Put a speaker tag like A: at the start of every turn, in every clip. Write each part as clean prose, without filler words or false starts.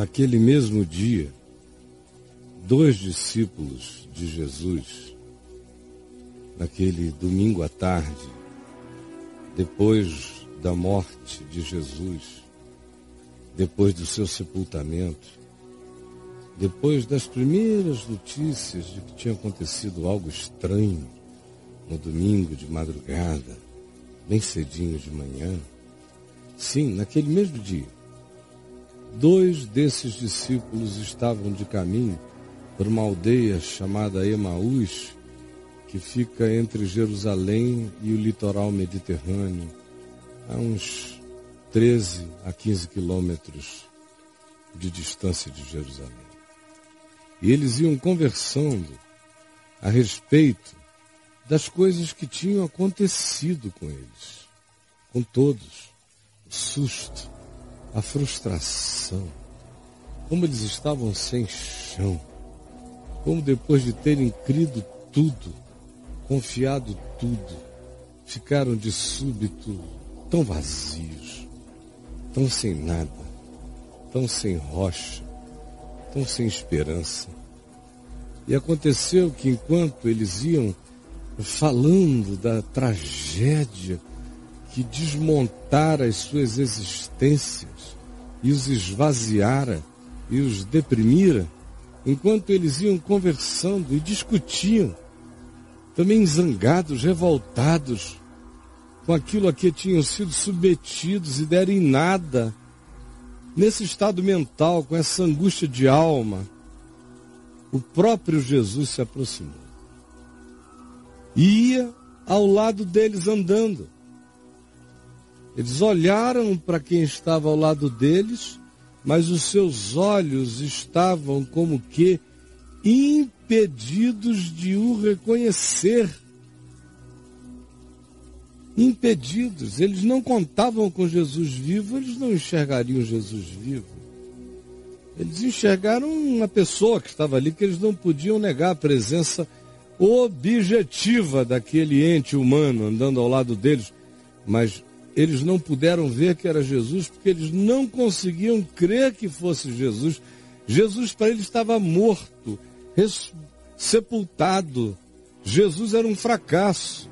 A: Naquele mesmo dia, 2 discípulos de Jesus, naquele domingo à tarde, depois da morte de Jesus, depois do seu sepultamento, depois das primeiras notícias de que tinha acontecido algo estranho no domingo de madrugada, bem cedinho de manhã, sim, naquele mesmo dia, 2 desses discípulos estavam de caminho por uma aldeia chamada Emaús, que fica entre Jerusalém e o litoral mediterrâneo, a uns 13 a 15 quilômetros de distância de Jerusalém. E eles iam conversando a respeito das coisas que tinham acontecido com eles, com todos, o susto, a frustração, como eles estavam sem chão, como depois de terem crido tudo, confiado tudo, ficaram de súbito tão vazios, tão sem nada, tão sem rocha, tão sem esperança. E aconteceu que enquanto eles iam falando da tragédia que desmontara as suas existências e os esvaziara e os deprimira, enquanto eles iam conversando e discutiam, também zangados, revoltados com aquilo a que tinham sido submetidos e deram em nada, nesse estado mental, com essa angústia de alma, o próprio Jesus se aproximou. E ia ao lado deles andando. Eles olharam para quem estava ao lado deles, mas os seus olhos estavam como que impedidos de o reconhecer. Impedidos. Eles não contavam com Jesus vivo, eles não enxergariam Jesus vivo. Eles enxergaram uma pessoa que estava ali, que eles não podiam negar a presença objetiva daquele ente humano andando ao lado deles, mas eles não puderam ver que era Jesus, porque eles não conseguiam crer que fosse Jesus. Jesus para eles estava morto, sepultado. Jesus era um fracasso.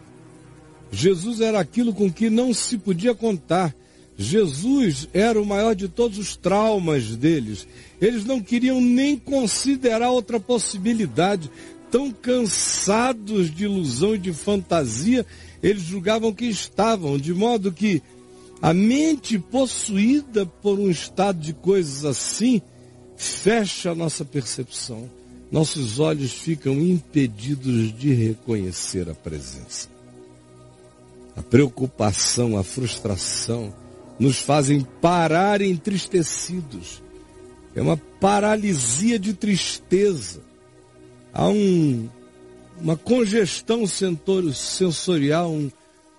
A: Jesus era aquilo com que não se podia contar. Jesus era o maior de todos os traumas deles. Eles não queriam nem considerar outra possibilidade. Tão cansados de ilusão e de fantasia, eles julgavam que estavam, de modo que a mente possuída por um estado de coisas assim, fecha a nossa percepção. Nossos olhos ficam impedidos de reconhecer a presença. A preocupação, a frustração, nos fazem parar entristecidos. É uma paralisia de tristeza. Há uma congestão sensorial, um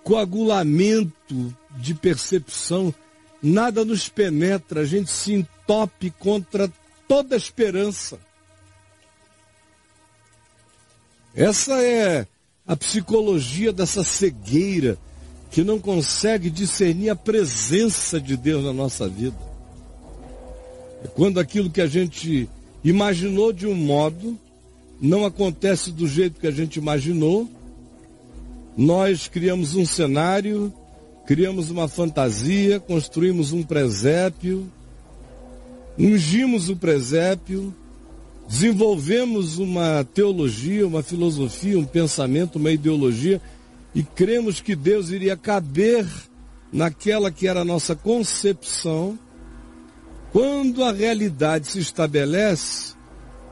A: coagulamento de percepção. Nada nos penetra, a gente se entope contra toda esperança. Essa é a psicologia dessa cegueira que não consegue discernir a presença de Deus na nossa vida. É quando aquilo que a gente imaginou de um modo não acontece do jeito que a gente imaginou. Nós criamos um cenário, criamos uma fantasia, construímos um presépio, ungimos o presépio, desenvolvemos uma teologia, uma filosofia, um pensamento, uma ideologia, e cremos que Deus iria caber naquela que era a nossa concepção. Quando a realidade se estabelece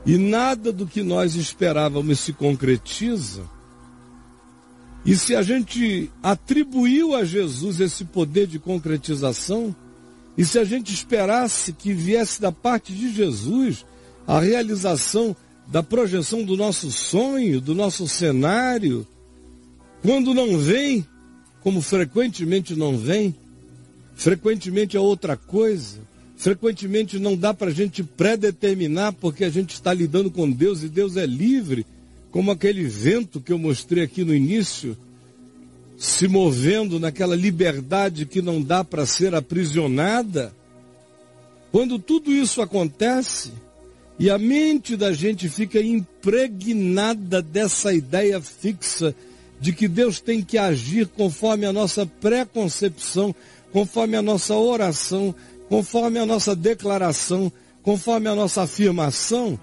A: e nada do que nós esperávamos se concretiza, e se a gente atribuiu a Jesus esse poder de concretização, e se a gente esperasse que viesse da parte de Jesus a realização da projeção do nosso sonho, do nosso cenário, quando não vem, como frequentemente não vem, frequentemente é outra coisa, frequentemente não dá para a gente predeterminar, porque a gente está lidando com Deus e Deus é livre, como aquele vento que eu mostrei aqui no início, se movendo naquela liberdade que não dá para ser aprisionada. Quando tudo isso acontece e a mente da gente fica impregnada dessa ideia fixa de que Deus tem que agir conforme a nossa pré-concepção, conforme a nossa oração, conforme a nossa declaração, conforme a nossa afirmação,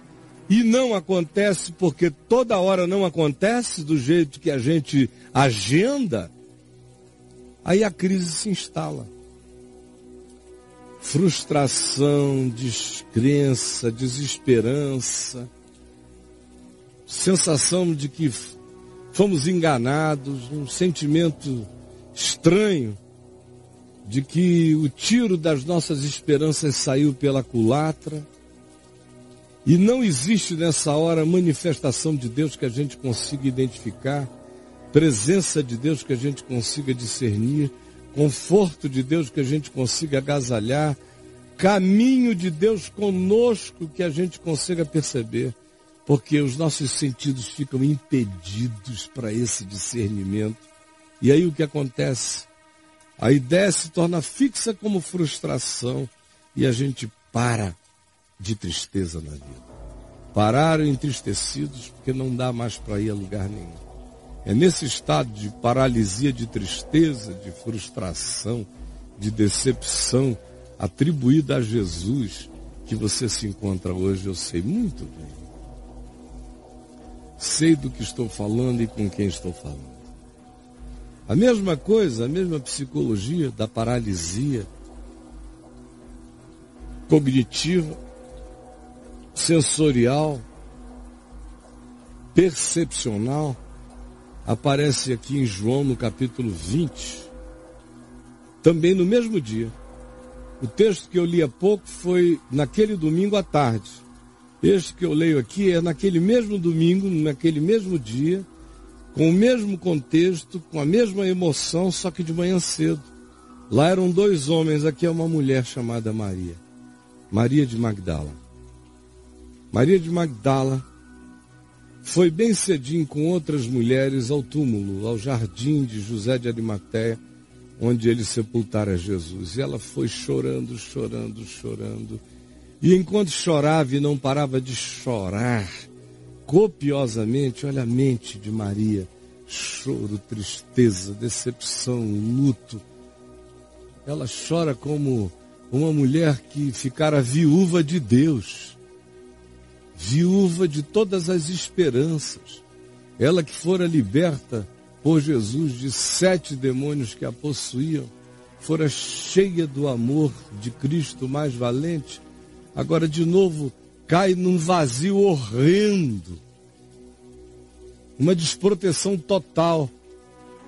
A: e não acontece porque toda hora não acontece do jeito que a gente agenda, aí a crise se instala. Frustração, descrença, desesperança, sensação de que fomos enganados, um sentimento estranho de que o tiro das nossas esperanças saiu pela culatra. E não existe nessa hora manifestação de Deus que a gente consiga identificar, presença de Deus que a gente consiga discernir, conforto de Deus que a gente consiga agasalhar, caminho de Deus conosco que a gente consiga perceber, porque os nossos sentidos ficam impedidos para esse discernimento. E aí o que acontece? A ideia se torna fixa como frustração e a gente para de tristeza na vida. Pararam entristecidos porque não dá mais para ir a lugar nenhum. É nesse estado de paralisia, de tristeza, de frustração, de decepção atribuída a Jesus que você se encontra hoje. Eu sei muito bem. Sei do que estou falando e com quem estou falando. A mesma coisa, a mesma psicologia da paralisia cognitiva, sensorial, percepcional, aparece aqui em João no capítulo 20, também no mesmo dia. O texto que eu li há pouco foi naquele domingo à tarde. Este que eu leio aqui é naquele mesmo domingo, naquele mesmo dia, com o mesmo contexto, com a mesma emoção, só que de manhã cedo. Lá eram dois homens, aqui é uma mulher chamada Maria. Maria de Magdala. Maria de Magdala foi bem cedinho com outras mulheres ao túmulo, ao jardim de José de Arimateia, onde ele sepultara Jesus. E ela foi chorando, chorando, chorando. E enquanto chorava e não parava de chorar, copiosamente, olha a mente de Maria, choro, tristeza, decepção, luto. Ela chora como uma mulher que ficara viúva de Deus, viúva de todas as esperanças. Ela que fora liberta por Jesus de 7 demônios que a possuíam, fora cheia do amor de Cristo mais valente, agora de novo cai num vazio horrendo, uma desproteção total,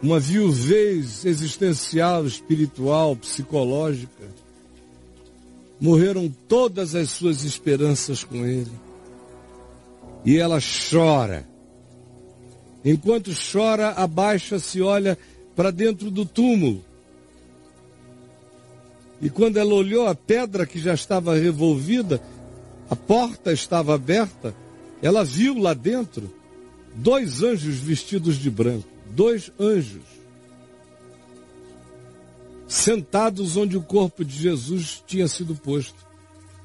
A: uma viuvez existencial, espiritual, psicológica. Morreram todas as suas esperanças com ele. E ela chora. Enquanto chora, abaixa-se e olha para dentro do túmulo. E quando ela olhou a pedra que já estava revolvida, a porta estava aberta, ela viu lá dentro 2 anjos vestidos de branco. 2 anjos. Sentados onde o corpo de Jesus tinha sido posto.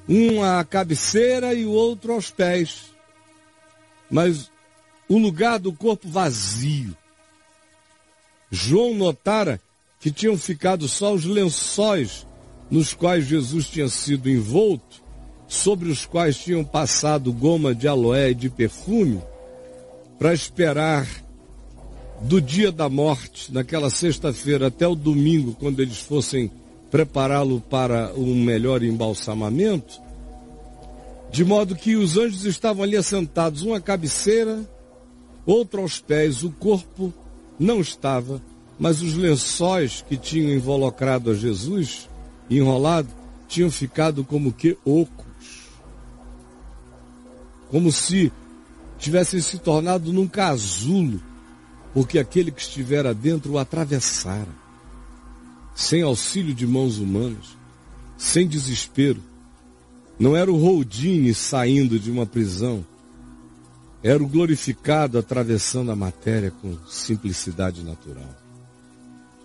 A: Um à cabeceira e o outro aos pés. Mas o lugar do corpo vazio. João notara que tinham ficado só os lençóis nos quais Jesus tinha sido envolto, sobre os quais tinham passado goma de aloé e de perfume, para esperar do dia da morte, naquela sexta-feira, até o domingo, quando eles fossem prepará-lo para um melhor embalsamamento, de modo que os anjos estavam ali assentados, um à cabeceira, outro aos pés. O corpo não estava, mas os lençóis que tinham involucrado a Jesus, enrolado, tinham ficado como que ocos, como se tivessem se tornado num casulo, porque aquele que estivera dentro o atravessara, sem auxílio de mãos humanas, sem desespero. Não era o Houdini saindo de uma prisão, era o glorificado atravessando a matéria com simplicidade natural.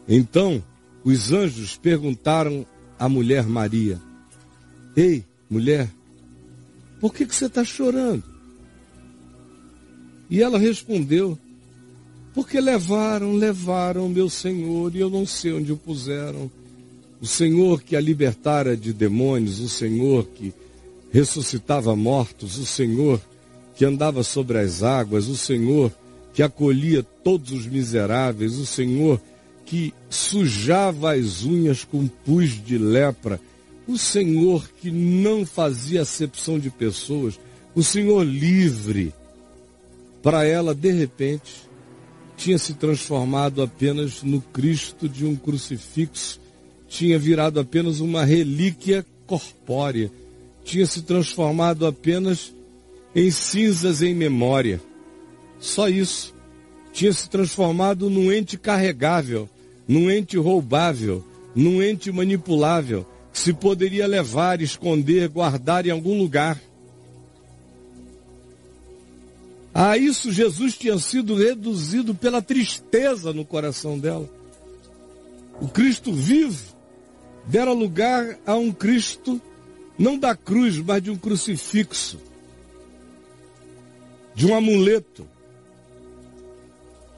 A: Então, os anjos perguntaram à mulher Maria: Ei, mulher, por que você está chorando? E ela respondeu, porque levaram meu Senhor, e eu não sei onde o puseram. O Senhor que a libertara de demônios, o Senhor que ressuscitava mortos, o Senhor que andava sobre as águas, o Senhor que acolhia todos os miseráveis, o Senhor que sujava as unhas com pus de lepra, o Senhor que não fazia acepção de pessoas, o Senhor livre. Para ela, de repente, tinha se transformado apenas no Cristo de um crucifixo, tinha virado apenas uma relíquia corpórea, tinha se transformado apenas em cinzas em memória. Só isso. Tinha se transformado num ente carregável, num ente roubável, num ente manipulável, que se poderia levar, esconder, guardar em algum lugar. A isso Jesus tinha sido reduzido pela tristeza no coração dela. O Cristo vivo dera lugar a um Cristo, não da cruz, mas de um crucifixo, de um amuleto,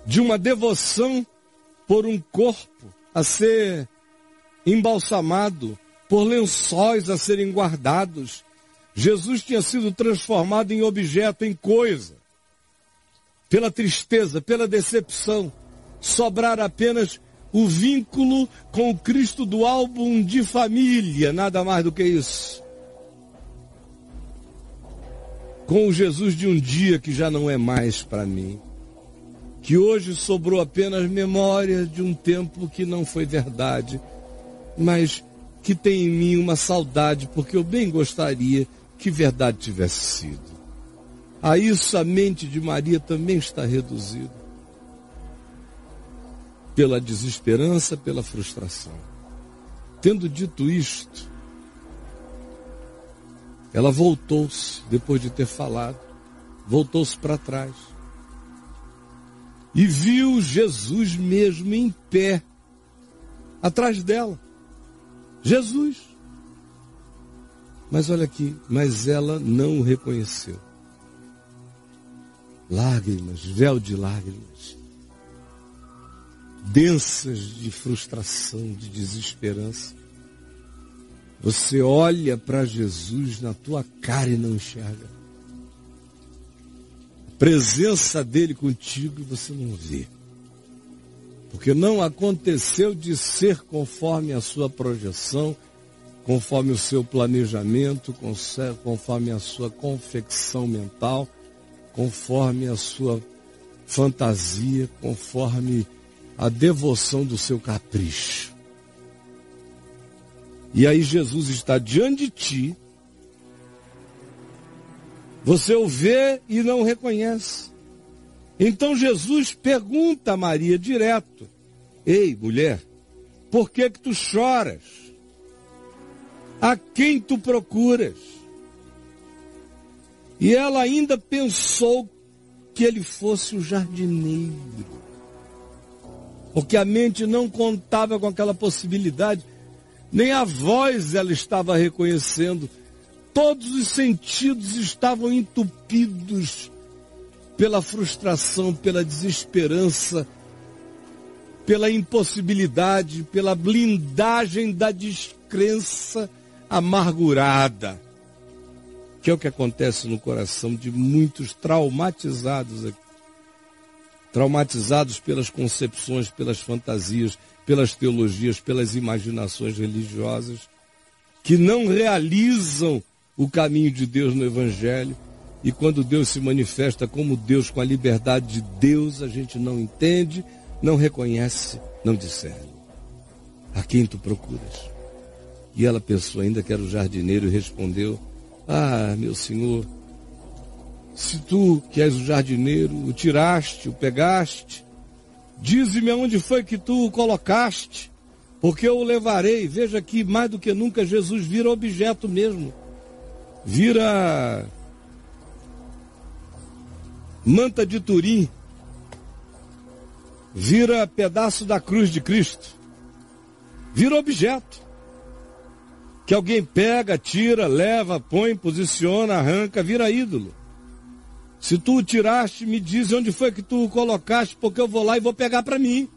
A: de uma devoção por um corpo a ser embalsamado, por lençóis a serem guardados. Jesus tinha sido transformado em objeto, em coisa, pela tristeza, pela decepção. Sobrar apenas o vínculo com o Cristo do álbum de família, nada mais do que isso. Com o Jesus de um dia que já não é mais para mim, que hoje sobrou apenas memória de um tempo que não foi verdade, mas que tem em mim uma saudade, porque eu bem gostaria que verdade tivesse sido. A isso a mente de Maria também está reduzida. Pela desesperança, pela frustração. Tendo dito isto, ela voltou-se, depois de ter falado, voltou-se para trás. E viu Jesus mesmo em pé, atrás dela. Jesus. Mas olha aqui, mas ela não o reconheceu. Lágrimas, véu de lágrimas, densas de frustração, de desesperança. Você olha para Jesus na tua cara e não enxerga. A presença dele contigo você não vê. Porque não aconteceu de ser conforme a sua projeção, conforme o seu planejamento, conforme a sua confecção mental, conforme a sua fantasia, conforme a devoção do seu capricho. E aí Jesus está diante de ti, você o vê e não reconhece. Então Jesus pergunta a Maria direto, ei, mulher, por que tu choras? A quem tu procuras? E ela ainda pensou que ele fosse o jardineiro, porque a mente não contava com aquela possibilidade, nem a voz ela estava reconhecendo. Todos os sentidos estavam entupidos pela frustração, pela desesperança, pela impossibilidade, pela blindagem da descrença amargurada, que é o que acontece no coração de muitos traumatizados aqui. Traumatizados pelas concepções, pelas fantasias, pelas teologias, pelas imaginações religiosas, que não realizam o caminho de Deus no Evangelho. E quando Deus se manifesta como Deus, com a liberdade de Deus, a gente não entende, não reconhece, não discerne. A quem tu procuras? E ela pensou ainda que era o jardineiro e respondeu, ah, meu Senhor, se tu que és o jardineiro, o tiraste, o pegaste, dize-me aonde foi que tu o colocaste, porque eu o levarei. Veja aqui, mais do que nunca, Jesus vira objeto mesmo. Vira manta de Turim, vira pedaço da cruz de Cristo, vira objeto. que alguém pega, tira, leva, põe, posiciona, arranca, vira ídolo. Se tu o tiraste, me diz onde foi que tu o colocaste, porque eu vou lá e vou pegar para mim.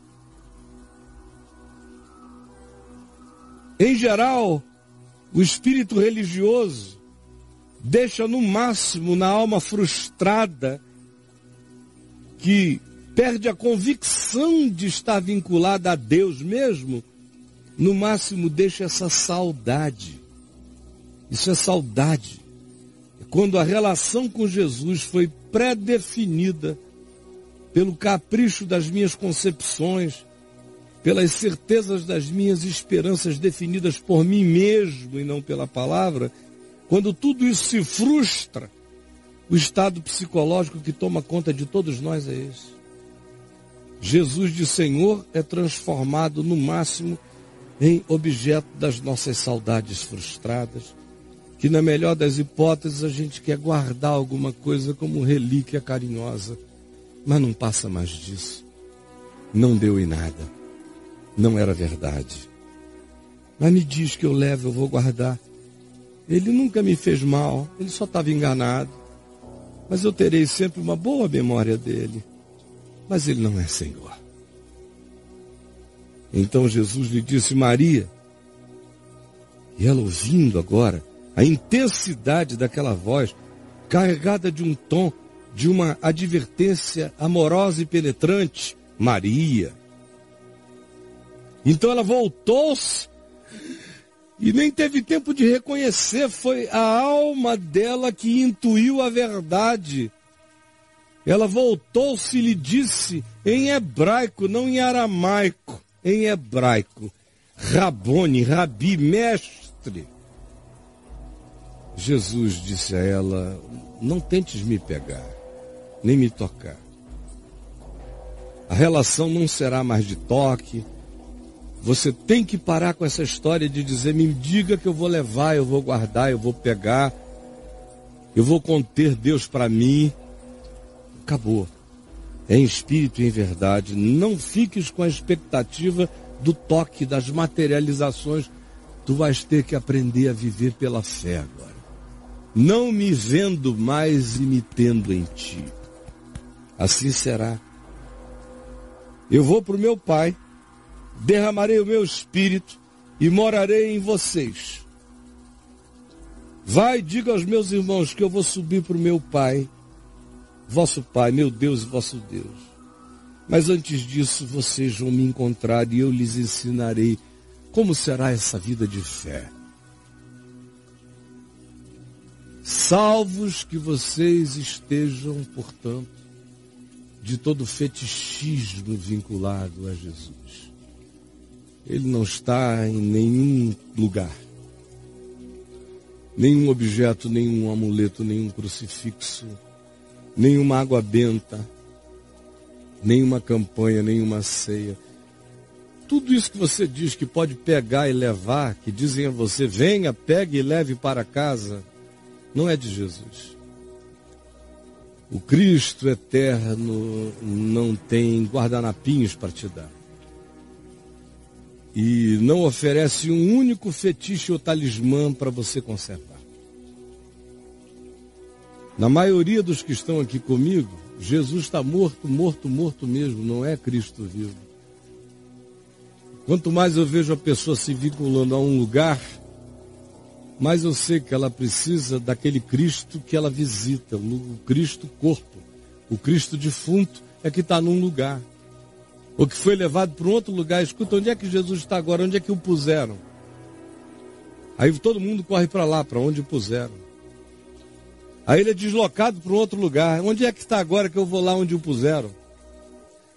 A: Em geral, o espírito religioso deixa no máximo na alma frustrada, que perde a convicção de estar vinculada a Deus mesmo, no máximo deixa essa saudade. Isso é saudade. Quando a relação com Jesus foi pré-definida pelo capricho das minhas concepções, pelas certezas das minhas esperanças definidas por mim mesmo e não pela palavra, quando tudo isso se frustra, o estado psicológico que toma conta de todos nós é esse. Jesus de Senhor é transformado no máximo em objeto das nossas saudades frustradas, que na melhor das hipóteses a gente quer guardar alguma coisa como relíquia carinhosa, mas não passa mais disso. Não deu em nada. Não era verdade. Mas me diz que eu levo, eu vou guardar. Ele nunca me fez mal, ele só estava enganado. Mas eu terei sempre uma boa memória dele. Mas ele não é Senhor. Então Jesus lhe disse, Maria. E ela ouvindo agora a intensidade daquela voz, carregada de um tom, de uma advertência amorosa e penetrante, Maria. Então ela voltou-se e nem teve tempo de reconhecer, foi a alma dela que intuiu a verdade. Ela voltou-se e lhe disse em hebraico, não em aramaico, em hebraico, Rabone, Rabi, mestre. Jesus disse a ela, não tentes me pegar, nem me tocar. A relação não será mais de toque. Você tem que parar com essa história de dizer, me diga que eu vou levar, eu vou guardar, eu vou pegar, eu vou conter Deus para mim. Acabou. É em espírito e em verdade. Não fiques com a expectativa do toque, das materializações. Tu vais ter que aprender a viver pela fé agora. Não me vendo mais e me tendo em ti. Assim será. Eu vou para o meu Pai, derramarei o meu espírito e morarei em vocês. Vai, diga aos meus irmãos que eu vou subir para o meu Pai, vosso Pai, meu Deus e vosso Deus. Mas antes disso, vocês vão me encontrar e eu lhes ensinarei como será essa vida de fé. Salvos que vocês estejam, portanto, de todo fetichismo vinculado a Jesus. Ele não está em nenhum lugar, nenhum objeto, nenhum amuleto, nenhum crucifixo, nenhuma água benta, nenhuma campanha, nenhuma ceia. Tudo isso que você diz que pode pegar e levar, que dizem a você, venha, pegue e leve para casa, não é de Jesus. O Cristo eterno não tem guardanapinhos para te dar. E não oferece um único fetiche ou talismã para você conservar. Na maioria dos que estão aqui comigo, Jesus está morto, morto, morto mesmo, não é Cristo vivo. Quanto mais eu vejo a pessoa se vinculando a um lugar, mais eu sei que ela precisa daquele Cristo que ela visita, o Cristo corpo. O Cristo defunto é que está num lugar. Ou que foi levado para um outro lugar. Escuta, onde é que Jesus está agora? Onde é que o puseram? Aí todo mundo corre para lá, para onde o puseram. Aí ele é deslocado para um outro lugar. Onde é que está agora que eu vou lá onde o puseram?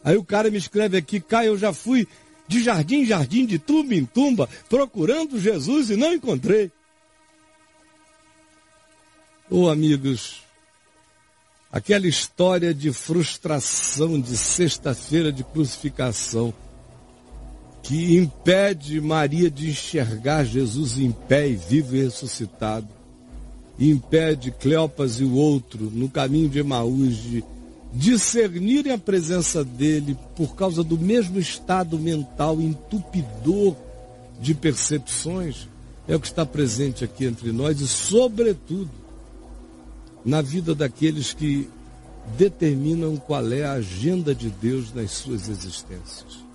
A: Aí o cara me escreve aqui, Caio, eu já fui de jardim em jardim, de tumba em tumba, procurando Jesus e não encontrei. Ô amigos, aquela história de frustração de sexta-feira de crucificação que impede Maria de enxergar Jesus em pé e vivo e ressuscitado, e impede Cleopas e o outro no caminho de Emaús de discernirem a presença dele por causa do mesmo estado mental entupidor de percepções. é o que está presente aqui entre nós e, sobretudo, na vida daqueles que determinam qual é a agenda de Deus nas suas existências.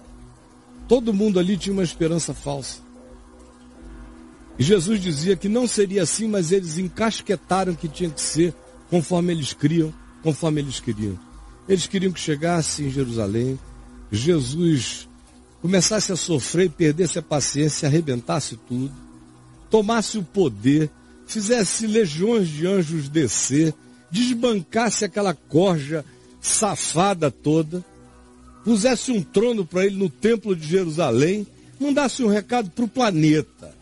A: Todo mundo ali tinha uma esperança falsa. E Jesus dizia que não seria assim, mas eles encasquetaram que tinha que ser conforme eles criam, conforme eles queriam. Eles queriam que chegasse em Jerusalém, Jesus começasse a sofrer, perdesse a paciência, arrebentasse tudo, tomasse o poder, fizesse legiões de anjos descer, desbancasse aquela corja safada toda, pusesse um trono para ele no templo de Jerusalém, mandasse um recado para o planeta.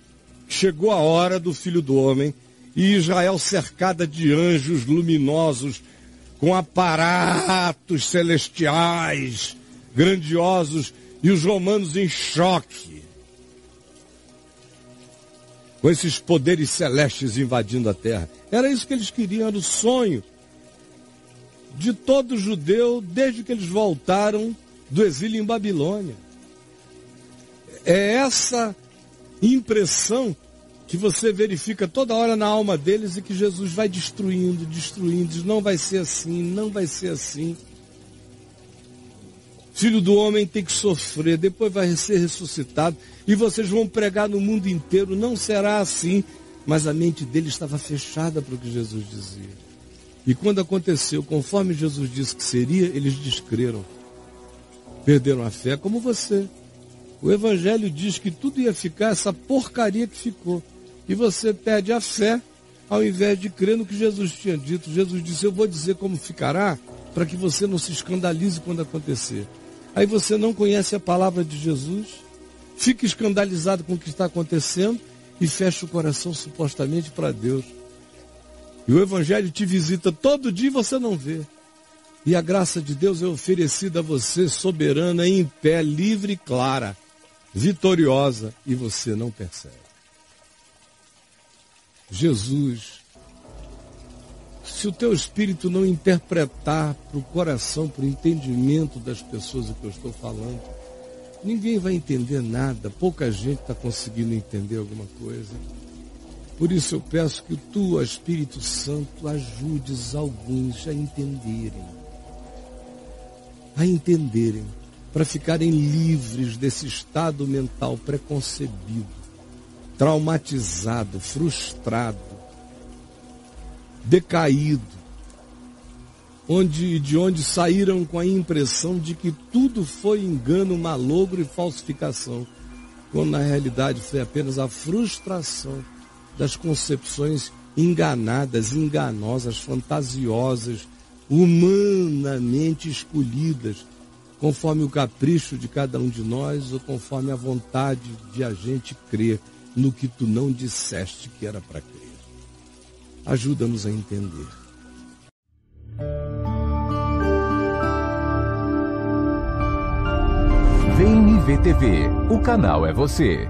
A: Chegou a hora do Filho do Homem e Israel cercada de anjos luminosos, com aparatos celestiais, grandiosos, e os romanos em choque, com esses poderes celestes invadindo a terra. Era isso que eles queriam, era o sonho de todo judeu desde que eles voltaram do exílio em Babilônia. É essa impressão que você verifica toda hora na alma deles e que Jesus vai destruindo, diz, não vai ser assim, não vai ser assim. Filho do homem tem que sofrer, depois vai ser ressuscitado e vocês vão pregar no mundo inteiro, não será assim. Mas a mente dele estava fechada para o que Jesus dizia. E quando aconteceu, conforme Jesus disse que seria, eles descreram. Perderam a fé, como você. O Evangelho diz que tudo ia ficar essa porcaria que ficou. E você perde a fé ao invés de crer no que Jesus tinha dito. Jesus disse, eu vou dizer como ficará, para que você não se escandalize quando acontecer. Aí você não conhece a palavra de Jesus, fica escandalizado com o que está acontecendo e fecha o coração supostamente para Deus. E o Evangelho te visita todo dia e você não vê. E a graça de Deus é oferecida a você soberana, em pé, livre e clara, vitoriosa, e você não percebe. Jesus, se o teu espírito não interpretar para o coração, para o entendimento das pessoas o que eu estou falando, ninguém vai entender nada, pouca gente está conseguindo entender alguma coisa. Por isso eu peço que tu, ó Espírito Santo, ajudes alguns a entenderem, para ficarem livres desse estado mental preconcebido, traumatizado, frustrado, decaído, de onde saíram com a impressão de que tudo foi engano, malogro e falsificação, quando na realidade foi apenas a frustração das concepções enganadas, enganosas, fantasiosas, humanamente escolhidas, conforme o capricho de cada um de nós ou conforme a vontade de a gente crer no que tu não disseste que era para crer. Ajuda-nos a entender.
B: VNV TV, o canal é você.